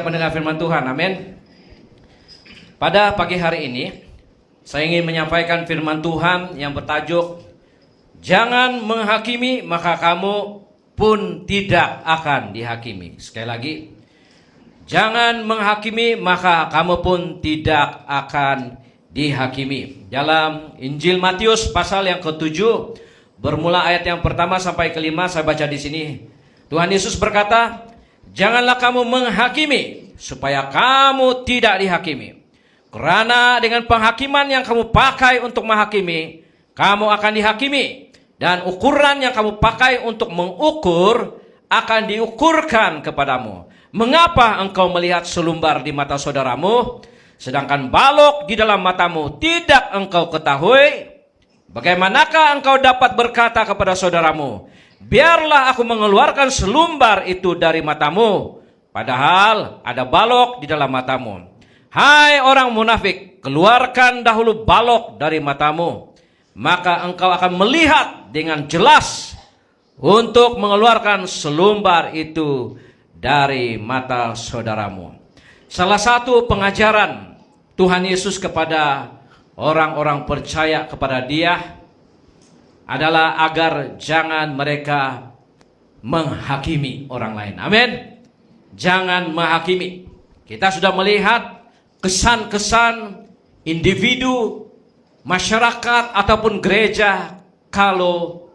Pendengar firman Tuhan, amin. Pada pagi hari ini saya ingin menyampaikan firman Tuhan yang bertajuk jangan menghakimi maka kamu pun tidak akan dihakimi. Sekali lagi, jangan menghakimi maka kamu pun tidak akan dihakimi. Dalam Injil Matius pasal yang ke-7 bermula ayat yang pertama sampai ke-5, saya baca di sini. Tuhan Yesus berkata, janganlah kamu menghakimi, supaya kamu tidak dihakimi. Karena dengan penghakiman yang kamu pakai untuk menghakimi, kamu akan dihakimi. Dan ukuran yang kamu pakai untuk mengukur, akan diukurkan kepadamu. Mengapa engkau melihat selumbar di mata saudaramu, sedangkan balok di dalam matamu tidak engkau ketahui? Bagaimanakah engkau dapat berkata kepada saudaramu, biarlah aku mengeluarkan selumbar itu dari matamu, padahal ada balok di dalam matamu. Hai orang munafik, keluarkan dahulu balok dari matamu, maka engkau akan melihat dengan jelas untuk mengeluarkan selumbar itu dari mata saudaramu. Salah satu pengajaran Tuhan Yesus kepada orang-orang percaya kepada Dia adalah agar jangan mereka menghakimi orang lain. Amin. Jangan menghakimi. Kita sudah melihat kesan-kesan individu, masyarakat ataupun gereja kalau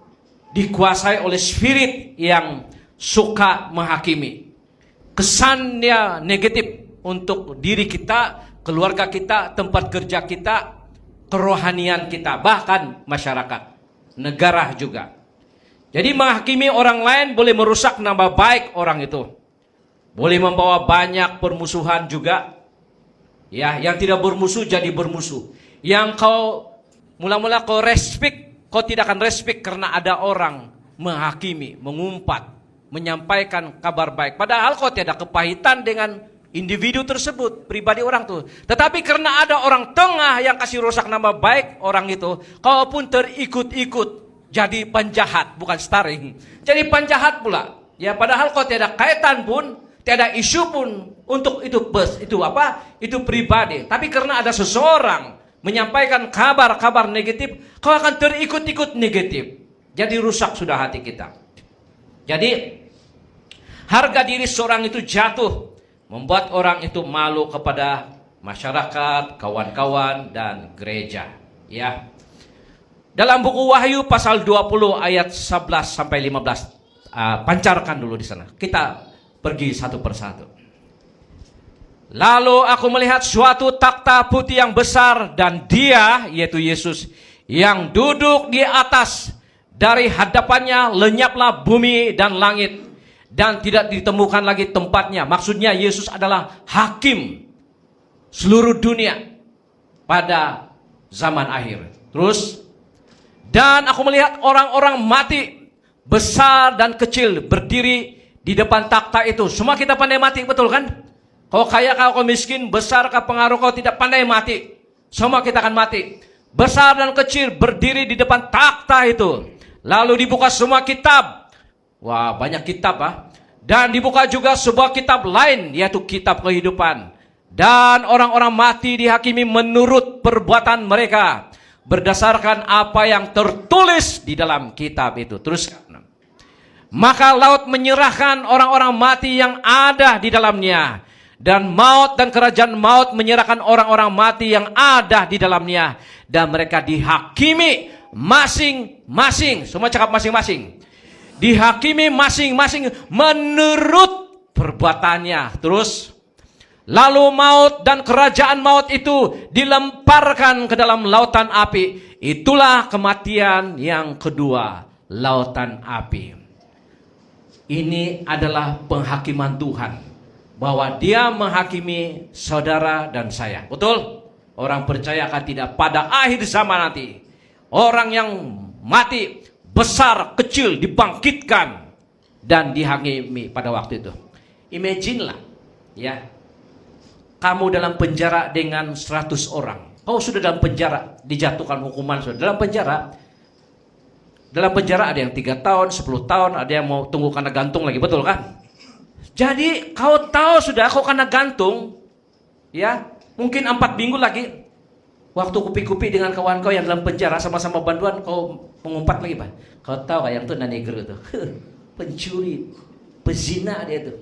dikuasai oleh spirit yang suka menghakimi. Kesannya negatif untuk diri kita, keluarga kita, tempat kerja kita, kerohanian kita, bahkan masyarakat, negara juga. Jadi menghakimi orang lain boleh merusak nama baik orang itu. Boleh membawa banyak permusuhan juga. Ya, yang tidak bermusuh jadi bermusuh. Yang kau mula-mula kau respect, kau tidak akan respect karena ada orang menghakimi, mengumpat, menyampaikan kabar baik. Padahal kau tidak kepahitan dengan individu tersebut, pribadi orang itu. Tetapi karena ada orang tengah yang kasih rusak nama baik orang itu, kau pun terikut-ikut jadi penjahat, bukan starring. Jadi penjahat pula. Ya, padahal kau tidak kaitan pun, tidak isu pun untuk itu itu pribadi. Tapi karena ada seseorang menyampaikan kabar-kabar negatif, kau akan terikut-ikut negatif. Jadi rusak sudah hati kita. Jadi harga diri seorang itu jatuh, membuat orang itu malu kepada masyarakat, kawan-kawan, dan gereja. Ya. Dalam buku Wahyu pasal 20 ayat 11 sampai 15. Pancarkan dulu di sana. Kita pergi satu persatu. Lalu aku melihat suatu takhta putih yang besar dan Dia, yaitu Yesus, yang duduk di atas. Dari hadapannya lenyaplah bumi dan langit, dan tidak ditemukan lagi tempatnya. Maksudnya Yesus adalah hakim seluruh dunia pada zaman akhir. Terus, dan aku melihat orang-orang mati besar dan kecil berdiri di depan takhta itu. Semua kita pandai mati, betul kan? Kau kaya, kau miskin, besar kau pengaruh, kau tidak pandai mati. Semua kita akan mati. Besar dan kecil berdiri di depan takhta itu. Lalu dibuka semua kitab. Wah, banyak kitab Dan dibuka juga sebuah kitab lain, yaitu kitab kehidupan. Dan orang-orang mati dihakimi menurut perbuatan mereka, berdasarkan apa yang tertulis di dalam kitab itu. Terus, maka laut menyerahkan orang-orang mati yang ada di dalamnya, dan maut dan kerajaan maut menyerahkan orang-orang mati yang ada di dalamnya, dan mereka dihakimi masing-masing. Semua cakap masing-masing. Dihakimi masing-masing menurut perbuatannya. Terus, lalu maut dan kerajaan maut itu dilemparkan ke dalam lautan api. Itulah kematian yang kedua, lautan api. Ini adalah penghakiman Tuhan, bahwa Dia menghakimi saudara dan saya. Betul? Orang percaya akan tidak pada akhir zaman nanti, orang yang mati besar kecil dibangkitkan dan dihakimi pada waktu itu. Imagine lah, ya, kamu dalam penjara dengan 100 orang. Kau sudah dalam penjara, dijatuhkan hukuman sudah dalam penjara. Dalam penjara ada yang 3 tahun, 10 tahun, ada yang mau tunggu karena gantung lagi, betul kan? Jadi kau tahu sudah, kau kena gantung, ya, mungkin 4 minggu lagi. Waktu kupi-kupi dengan kawan kau yang dalam penjara sama-sama bantuan, kau mengumpat lagi, Pak. Kau tahu yang tuh negro itu, pencuri, pezina dia itu,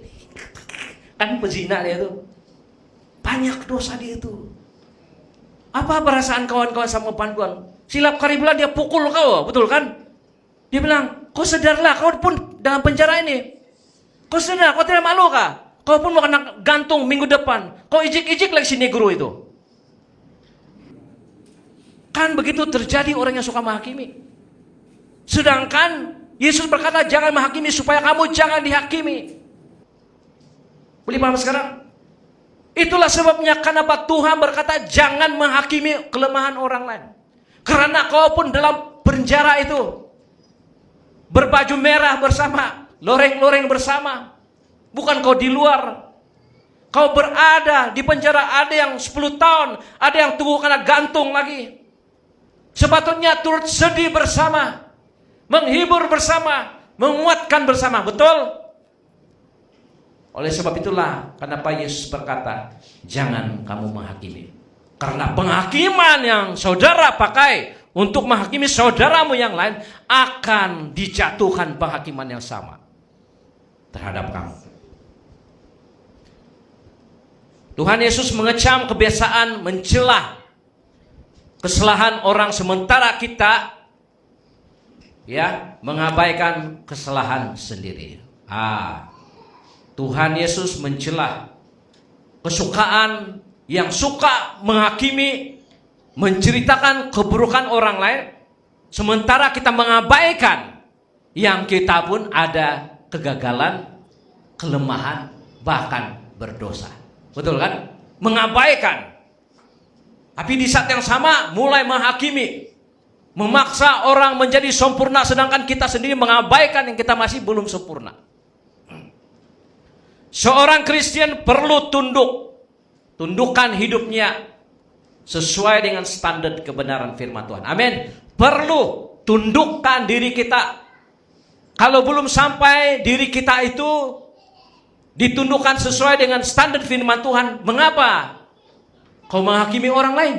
kan pezina dia itu, banyak dosa dia itu. Apa perasaan kawan-kawan sama bantuan? Silap kali bilang dia pukul kau, betul kan? Dia bilang, kau sadarlah, kau pun dalam penjara ini. Kau sadar, kau tidak malu kah? Kau pun mau kena gantung minggu depan. Kau ijik-ijik lagi si negro itu. Kan begitu terjadi orang yang suka menghakimi. Sedangkan Yesus berkata jangan menghakimi supaya kamu jangan dihakimi. Boleh paham sekarang? Itulah sebabnya kenapa Tuhan berkata jangan menghakimi kelemahan orang lain. Karena kau pun dalam penjara itu berbaju merah bersama, loreng-loreng bersama. Bukan kau di luar. Kau berada di penjara, ada yang 10 tahun, ada yang tunggu karena gantung lagi. Sepatutnya turut sedih bersama, menghibur bersama, menguatkan bersama, betul? Oleh sebab itulah kenapa Yesus berkata, jangan kamu menghakimi. Karena penghakiman yang saudara pakai untuk menghakimi saudaramu yang lain akan dijatuhkan penghakiman yang sama terhadap kamu. Tuhan Yesus mengecam kebiasaan mencela kesalahan orang sementara kita mengabaikan kesalahan sendiri. Tuhan Yesus mencela kesukaan yang suka menghakimi, menceritakan keburukan orang lain, sementara kita mengabaikan yang kita pun ada kegagalan, kelemahan, bahkan berdosa. Betul kan? Mengabaikan. Tapi di saat yang sama mulai menghakimi, memaksa orang menjadi sempurna, sedangkan kita sendiri mengabaikan yang kita masih belum sempurna. Seorang Kristen perlu tundukkan hidupnya sesuai dengan standar kebenaran firman Tuhan. Amin. Perlu tundukkan diri kita. Kalau belum sampai diri kita itu ditundukkan sesuai dengan standar firman Tuhan, mengapa kau menghakimi orang lain?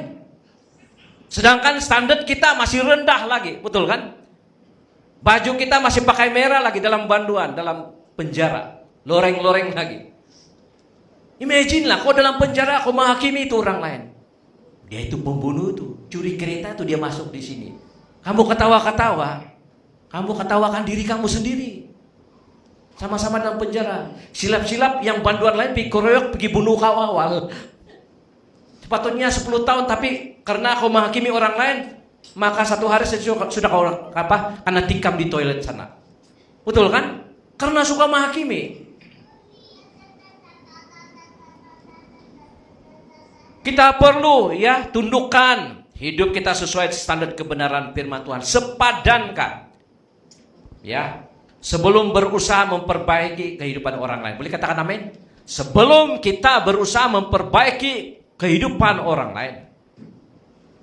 Sedangkan standar kita masih rendah lagi, betul kan? Baju kita masih pakai merah lagi dalam banduan, dalam penjara, loreng-loreng lagi. Imagine lah, kau dalam penjara, kau menghakimi itu orang lain. Dia itu pembunuh itu, curi kereta itu dia masuk di sini. Kamu ketawa-ketawa, kamu ketawakan diri kamu sendiri. Sama-sama dalam penjara. Silap-silap yang banduan lain pergi keroyok, pergi bunuh kau awal. Sepatutnya 10 tahun, tapi karena kau menghakimi orang lain, maka 1 hari sudah kau karena tikam di toilet sana. Betul kan? Karena suka menghakimi. Kita perlu tundukkan hidup kita sesuai standar kebenaran firman Tuhan. Sepadankan. Sebelum berusaha memperbaiki kehidupan orang lain. Boleh katakan amin? Sebelum kita berusaha memperbaiki kehidupan orang lain,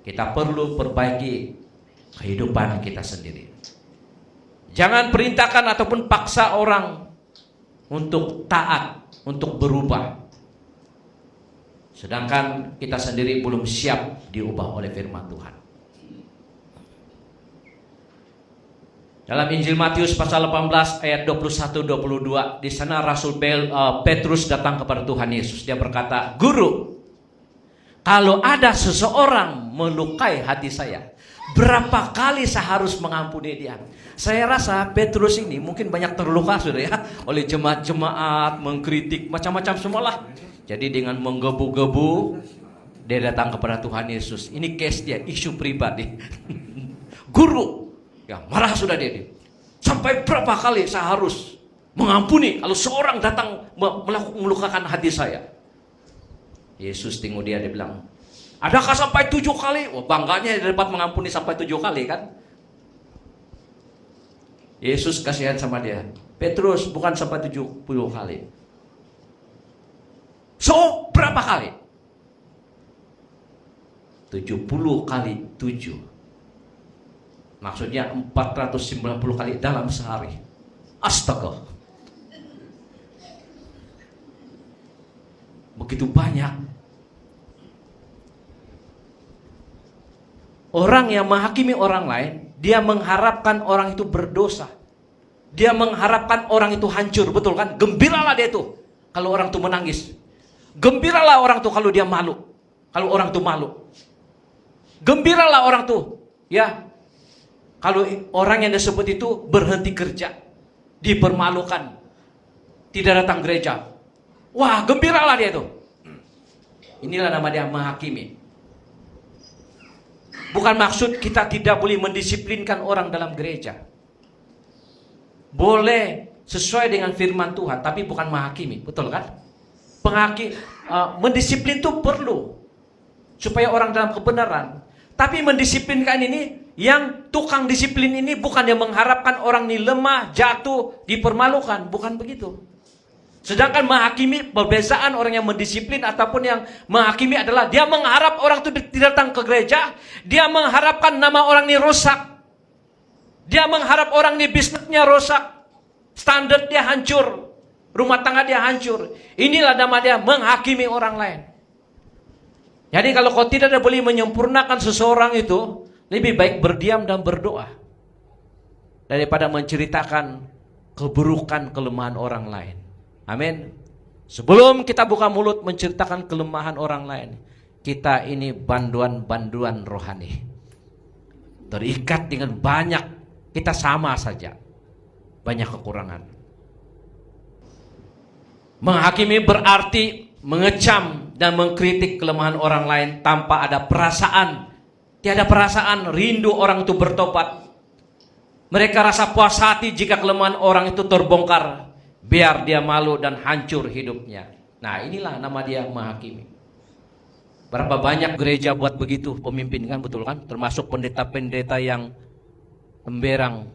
kita perlu perbaiki kehidupan kita sendiri. Jangan perintahkan ataupun paksa orang untuk taat, untuk berubah, sedangkan kita sendiri belum siap diubah oleh firman Tuhan. Dalam Injil Matius pasal 18 ayat 21-22, di sana Rasul Petrus datang kepada Tuhan Yesus. Dia berkata, "Guru, kalau ada seseorang melukai hati saya, berapa kali saya harus mengampuni dia?" Saya rasa Petrus ini mungkin banyak terluka sudah oleh jemaat-jemaat, mengkritik, macam-macam semualah. Jadi dengan menggebu-gebu, dia datang kepada Tuhan Yesus. Ini case dia, isu pribadi. Guru, marah sudah dia. Sampai berapa kali saya harus mengampuni kalau seorang datang melukakan hati saya? Yesus tengok dia bilang, adakah sampai 7 kali? Bangganya dia dapat mengampuni sampai 7 kali kan? Yesus kasihan sama dia. Petrus, bukan sampai 70 kali. So, berapa kali? 70 kali 7. Maksudnya 490 kali dalam sehari. Astaga. begitu banyak. Orang yang menghakimi orang lain, dia mengharapkan orang itu berdosa. Dia mengharapkan orang itu hancur, betul kan? Gembiralah dia itu kalau orang itu menangis. Gembiralah orang itu kalau dia malu. Kalau orang itu malu. Gembiralah orang itu, ya. Kalau orang yang disebut itu berhenti kerja, dipermalukan, tidak datang gereja. Wah, gembiralah dia itu. Inilah nama dia menghakimi. Bukan maksud kita tidak boleh mendisiplinkan orang dalam gereja. Boleh sesuai dengan firman Tuhan, tapi bukan menghakimi, betul kan? Mendisiplin itu perlu supaya orang dalam kebenaran. Tapi mendisiplinkan ini, yang tukang disiplin ini bukan yang mengharapkan orang ini lemah, jatuh, dipermalukan, bukan begitu. Sedangkan menghakimi, perbedaan orang yang mendisiplin ataupun yang menghakimi adalah dia mengharap orang itu tidak datang ke gereja, dia mengharapkan nama orang ini rusak, dia mengharap orang ini bisnisnya rusak, standar dia hancur, rumah tangga dia hancur. Inilah nama dia menghakimi orang lain. Jadi kalau kau tidak boleh menyempurnakan seseorang itu, lebih baik berdiam dan berdoa daripada menceritakan keburukan kelemahan orang lain. Amin. Sebelum kita buka mulut menceritakan kelemahan orang lain, kita ini banduan-banduan rohani. Terikat dengan banyak, kita sama saja. Banyak kekurangan. Menghakimi berarti mengecam dan mengkritik kelemahan orang lain tanpa ada perasaan. Tiada perasaan rindu orang itu bertobat. Mereka rasa puas hati jika kelemahan orang itu terbongkar. Biar dia malu dan hancur hidupnya. Nah, inilah nama dia menghakimi. Berapa banyak gereja buat begitu pemimpin kan, betul kan? Termasuk pendeta-pendeta yang temberang,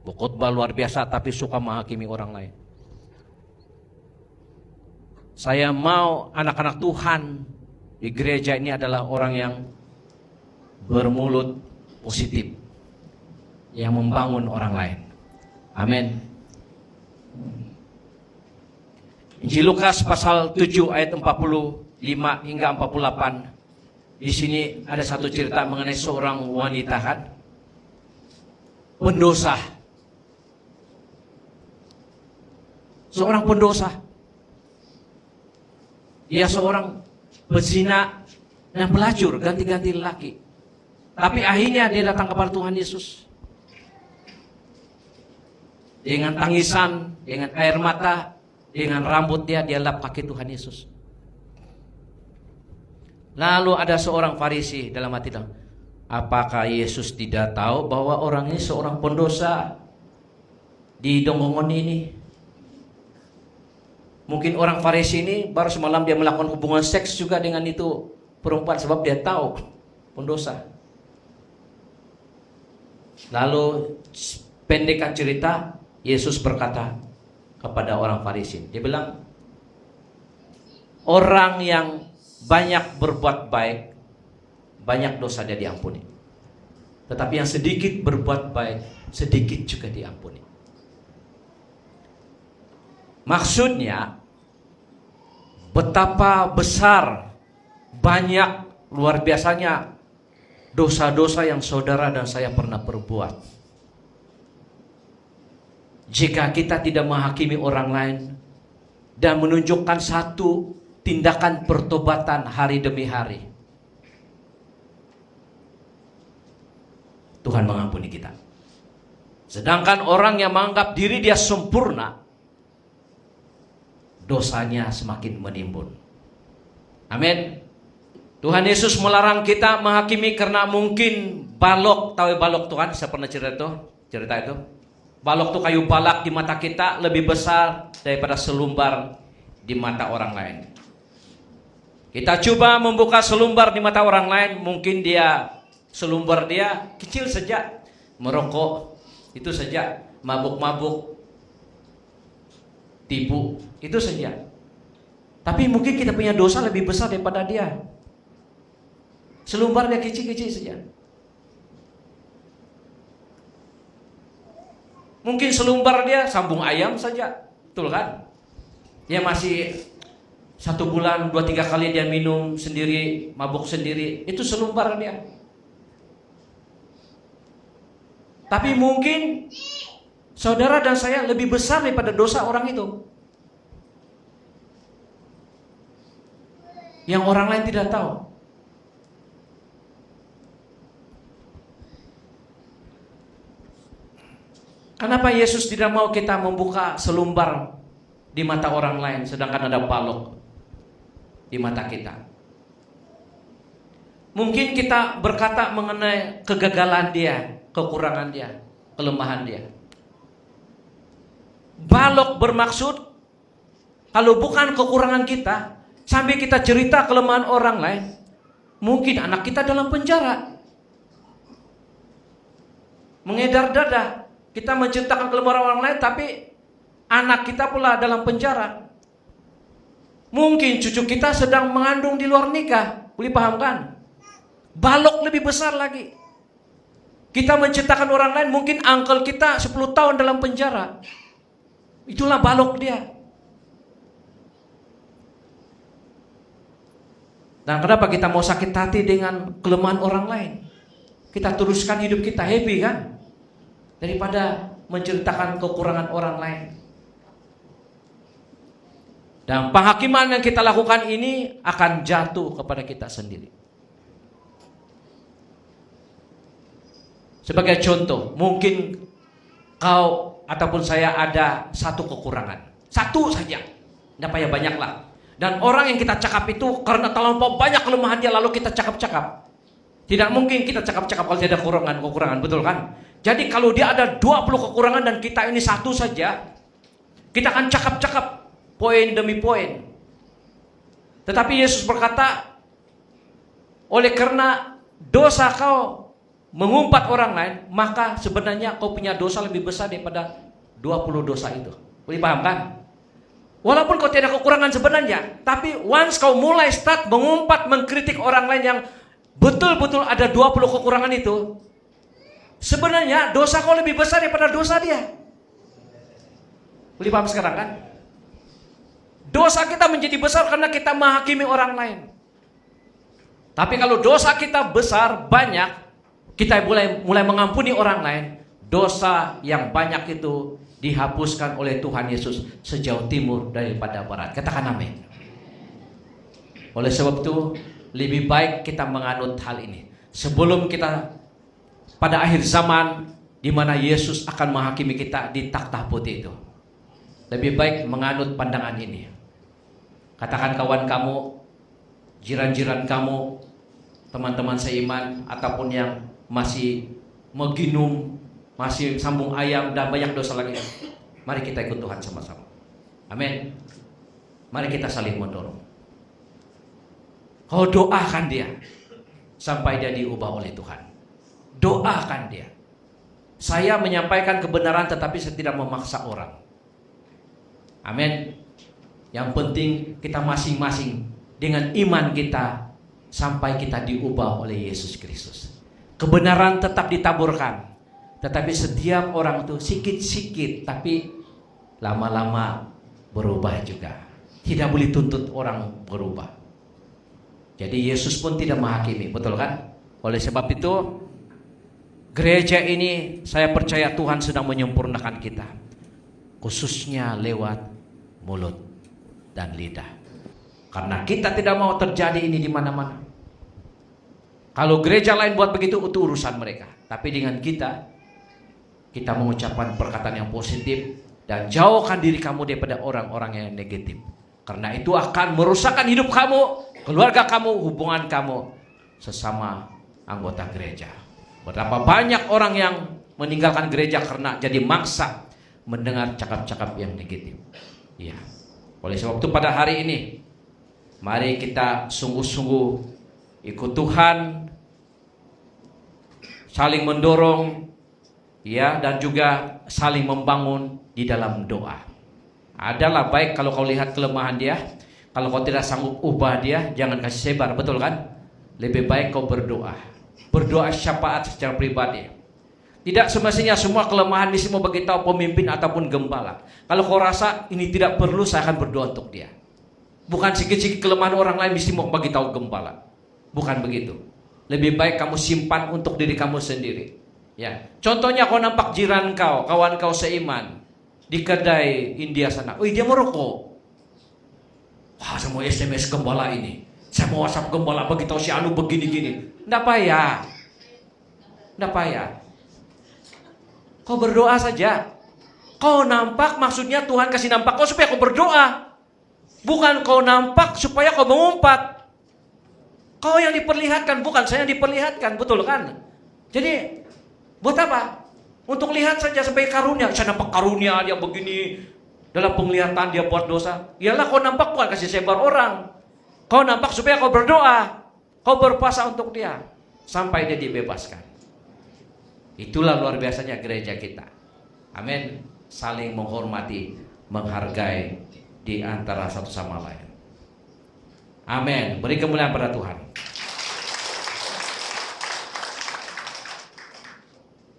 berkhotbah luar biasa tapi suka menghakimi orang lain. Saya mau anak-anak Tuhan di gereja ini adalah orang yang bermulut positif, yang membangun orang lain. Amin. Injil Lukas pasal 7 ayat 45 hingga 48. Di sini ada satu cerita mengenai seorang wanita kan, pendosa. Seorang pendosa. Dia seorang pezina dan pelacur, ganti-ganti lelaki. Tapi akhirnya dia datang kepada Tuhan Yesus. Dengan tangisan, dengan air mata, dengan rambut dia lap kaki Tuhan Yesus. Lalu ada seorang Farisi dalam hati dia, apakah Yesus tidak tahu bahwa orang ini seorang pendosa di donggongon ini? Mungkin orang Farisi ini baru semalam dia melakukan hubungan seks juga dengan itu perempuan, sebab dia tahu pendosa. Lalu pendekkan cerita, Yesus berkata kepada orang Farisi, dia bilang, orang yang banyak berbuat baik, banyak dosa dia diampuni. Tetapi yang sedikit berbuat baik, sedikit juga diampuni. Maksudnya, betapa besar, banyak, luar biasanya dosa-dosa yang saudara dan saya pernah perbuat. Jika kita tidak menghakimi orang lain dan menunjukkan satu tindakan pertobatan hari demi hari, Tuhan mengampuni kita. Sedangkan orang yang menganggap diri dia sempurna, dosanya semakin menimbun. Amin. Tuhan Yesus melarang kita menghakimi karena mungkin balok, tahu balok Tuhan? Saya pernah cerita itu. Balok itu kayu balak di mata kita lebih besar daripada selumbar di mata orang lain. Kita coba membuka selumbar di mata orang lain, mungkin selumbar dia kecil saja, merokok itu saja, mabuk-mabuk, tipu itu saja. Tapi mungkin kita punya dosa lebih besar daripada dia. Selumbar dia kecil-kecil saja. Mungkin selumbar dia sambung ayam saja, betul kan? Dia masih 1 bulan 2-3 kali dia minum sendiri, mabuk sendiri, itu selumbar dia. Tapi mungkin saudara dan saya lebih besar daripada dosa orang itu, yang orang lain tidak tahu. Kenapa Yesus tidak mau kita membuka selumbar di mata orang lain, sedangkan ada balok di mata kita? Mungkin kita berkata mengenai kegagalan dia, kekurangan dia, kelemahan dia. Balok bermaksud, kalau bukan kekurangan kita, sambil kita cerita kelemahan orang lain, mungkin anak kita dalam penjara, mengedar dada. Kita menceritakan kelemahan orang lain, tapi anak kita pula dalam penjara. Mungkin cucu kita sedang mengandung di luar nikah. Boleh paham kan? Balok lebih besar lagi. Kita menceritakan orang lain, mungkin uncle kita 10 tahun dalam penjara. Itulah balok dia. Dan kenapa kita mau sakit hati dengan kelemahan orang lain? Kita teruskan hidup kita happy kan? Daripada menceritakan kekurangan orang lain. Dan penghakiman yang kita lakukan ini akan jatuh kepada kita sendiri. Sebagai contoh, mungkin kau ataupun saya ada satu kekurangan, satu saja, tidak payah banyak lah. Dan orang yang kita cakap itu karena terlampau banyak kelemahan dia, lalu kita cakap-cakap. Tidak mungkin kita cakap-cakap kalau tidak ada kekurangan, betul kan? Jadi kalau dia ada 20 kekurangan dan kita ini satu saja, kita akan cakap-cakap poin demi poin. Tetapi Yesus berkata, oleh karena dosa kau mengumpat orang lain, maka sebenarnya kau punya dosa lebih besar daripada 20 dosa itu. Boleh paham kan? Walaupun kau tidak kekurangan sebenarnya, tapi once kau mulai start mengumpat, mengkritik orang lain yang betul-betul ada 20 kekurangan itu, sebenarnya dosa kau lebih besar daripada dosa dia. Boleh paham sekarang kan? Dosa kita menjadi besar karena kita menghakimi orang lain. Tapi kalau dosa kita besar, banyak, kita mulai mengampuni orang lain, dosa yang banyak itu dihapuskan oleh Tuhan Yesus sejauh timur daripada barat. Katakan amin. Oleh sebab itu, lebih baik kita menganut hal ini sebelum kita pada akhir zaman di mana Yesus akan menghakimi kita di takhta putih itu. Lebih baik menganut pandangan ini. Katakan kawan kamu, jiran-jiran kamu, teman-teman seiman, ataupun yang masih meginum, masih sambung ayam dan banyak dosa lagi. Mari kita ikut Tuhan sama-sama. Amin. Mari kita saling mendorong. Kau doakan dia sampai dia diubah oleh Tuhan. Doakan dia. Saya menyampaikan kebenaran tetapi saya tidak memaksa orang. Amin. Yang penting kita masing-masing dengan iman kita sampai kita diubah oleh Yesus Kristus. Kebenaran tetap ditaburkan. Tetapi setiap orang itu sikit-sikit, tapi lama-lama berubah juga. Tidak boleh tuntut orang berubah. Jadi Yesus pun tidak menghakimi, betul kan? Oleh sebab itu, gereja ini saya percaya Tuhan sedang menyempurnakan kita. Khususnya lewat mulut dan lidah. Karena kita tidak mau terjadi ini di mana-mana. Kalau gereja lain buat begitu, itu urusan mereka. Tapi dengan kita mengucapkan perkataan yang positif dan jauhkan diri kamu daripada orang-orang yang negatif. Karena itu akan merusakkan hidup kamu, keluarga kamu, hubungan kamu sesama anggota gereja. Berapa banyak orang yang meninggalkan gereja karena jadi maksa mendengar cakap-cakap yang negatif. Ya. Oleh sebab itu pada hari ini, mari kita sungguh-sungguh ikut Tuhan, saling mendorong, ya, dan juga saling membangun di dalam doa. Adalah baik kalau kau lihat kelemahan dia, kalau kau tidak sanggup ubah dia, jangan kasih sebar, betul kan? Lebih baik kau berdoa. Berdoa syafaat secara pribadi. Tidak semestinya semua kelemahan ini semua beritahu pemimpin ataupun gembala. Kalau kau rasa ini tidak perlu, saya akan berdoa untuk dia. Bukan sikit-sikit kelemahan orang lain mesti mau bagi tahu gembala. Bukan begitu. Lebih baik kamu simpan untuk diri kamu sendiri. Ya, contohnya kau nampak jiran kau, kawan kau seiman di kedai India sana. Wih, dia merokok. Wah, saya mau SMS gembala ini. Saya mau WhatsApp gembala bagi tahu si Anu begini-gini. Nggak payah. Nggak payah. Kau berdoa saja. Kau nampak maksudnya Tuhan kasih nampak kau supaya kau berdoa. Bukan kau nampak supaya kau mengumpat. Kau yang diperlihatkan, bukan saya yang diperlihatkan, betul kan? Jadi, buat apa? Untuk lihat saja sebagai karunia. Saya nampak karunia dia begini. Dalam penglihatan dia buat dosa. Iyalah kau nampak bukan kasih sebar orang. Kau nampak supaya kau berdoa. Kau berpuasa untuk dia. Sampai dia dibebaskan. Itulah luar biasanya gereja kita. Amin. Saling menghormati, menghargai di antara satu sama lain. Amin. Beri kemuliaan pada Tuhan.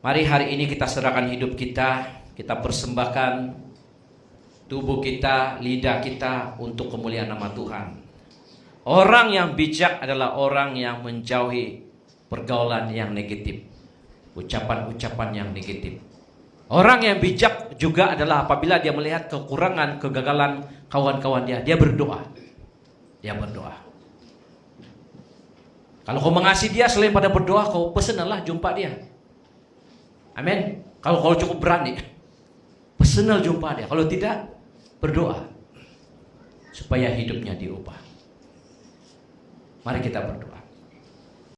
Mari hari ini kita serahkan hidup kita, kita persembahkan tubuh kita, lidah kita untuk kemuliaan nama Tuhan. Orang yang bijak adalah orang yang menjauhi pergaulan yang negatif, ucapan-ucapan yang negatif. Orang yang bijak juga adalah apabila dia melihat kekurangan, kegagalan kawan-kawan dia berdoa. Dia berdoa. Kalau kau mengasihi dia selain pada berdoa, kau pesenlah jumpa dia. Amin. Kalau kau cukup berani, pesenlah jumpa dia. Kalau tidak, berdoa supaya hidupnya diubah. Mari kita berdoa.